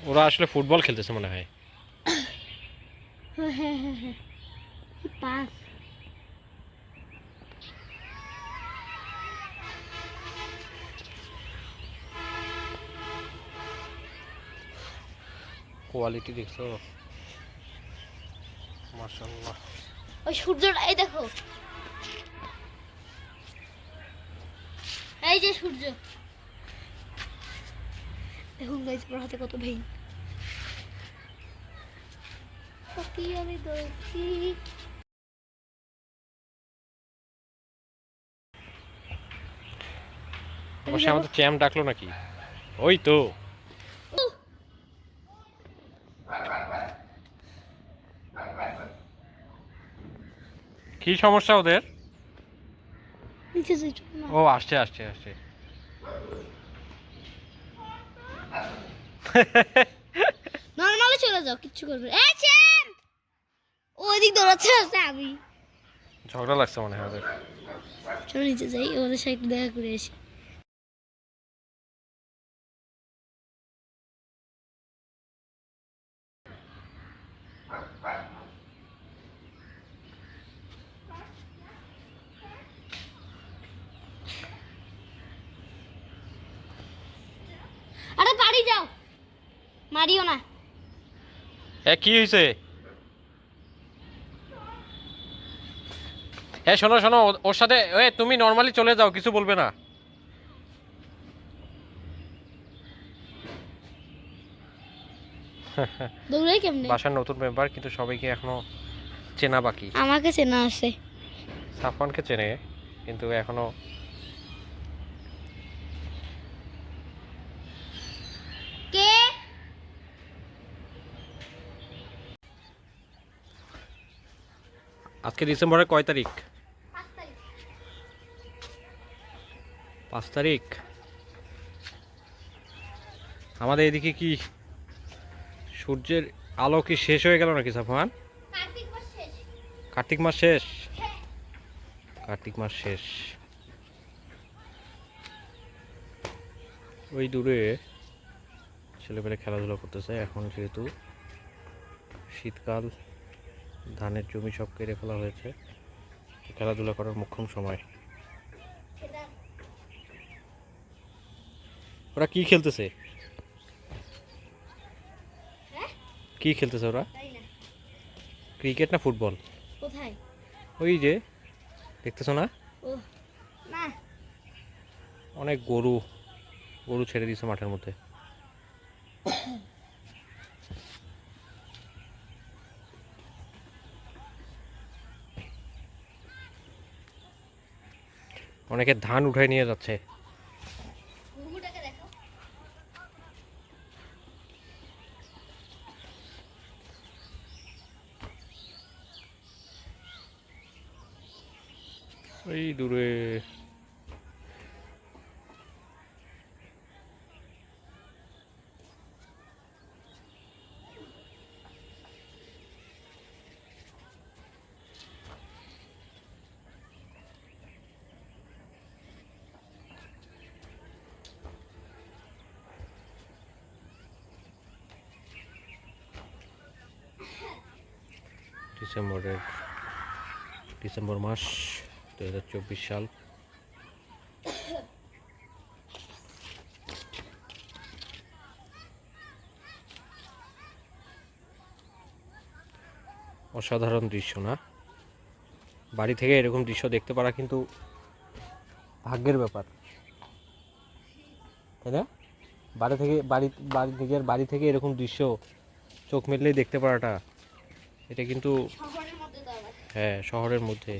ওরা আসলে ফুটবল খেলতেছে মনে হয়। হ্যাঁ হ্যাঁ হ্যাঁ হ্যাঁ, পাস। কোয়ালিটি দেখছো, মাশাআল্লাহ। ওই সূর্যটা, এই দেখো, এই যে সূর্য, দেখুন গাইস আমার হাতে কত ভেইন। সত্যি আমি দৌড়ছি। অবশ্যই আমাদের চ্যাম্প ডাকলো নাকি? ওই তো কি সমস্যা ওদের? নিচে যাই না, ও আসছে আসছে আসছে। নরমালে চলে যাও, কিচ্ছু করবে না। এই চ্যাম্প, ওইদিক দৌড়াচ্ছে আছে আমি। ঝগড়া লাগছে মনে হয় ওদের। চলো নিচে যাই, ওদের সাথে একটু দেখা করে আসি। আরে বাড়ি যাও, মারিও না। কি হয়েছে? শোনো শোনো, ওর সাথে তুমি নর্মালি চলে যাও, কিছু বলবে না। দৌড়াই কেমনে? বাসার নতুন মেম্বার, কিন্তু সবাইকে এখনো চেনা বাকি। আমাকে চেনা আছে। সাফওয়ানকে চেনে, কিন্তু এখনো কে? আজকে ডিসেম্বরের কয় তারিখ? 5 তারিখ। আমাদের এদিকে কি সূর্যের আলো কি শেষ হয়ে গেল নাকি সাফওয়ান? কার্তিক মাস শেষ। কার্তিক মাস শেষ। ওই দূরে ছেলেপেলে খেলাধুলা করতেছে। এখন যেহেতু শীতকাল, ধানের জমি সব কেটে ফেলা হয়েছে, খেলাধুলা করার মোক্ষম সময়। ওরা কি খেলতেছে? কি খেলতেছে ওরা? ক্রিকেট না ফুটবল? কোথায়? ওই যে দেখতেছো না, ও না, অনেক গরু গরু ছেড়ে দিয়েছে মাঠের মধ্যে। অনেকে ধান উঠাই নিয়ে যাচ্ছে। ঘুঘুটাকে দেখো। ওই দূরে ডিসেম্বর মাস 2024 সাল। অসাধারণ দৃশ্য না? বাড়ি থেকে এরকম দৃশ্য দেখতে পারা কিন্তু ভাগ্যের ব্যাপার, তাই না? নিজের বাড়ি থেকে এরকম দৃশ্য চোখ মেললেই দেখতে পারাটা, এটা কিন্তু, শহরের মধ্যে তো আবার। হ্যাঁ, শহরের মধ্যে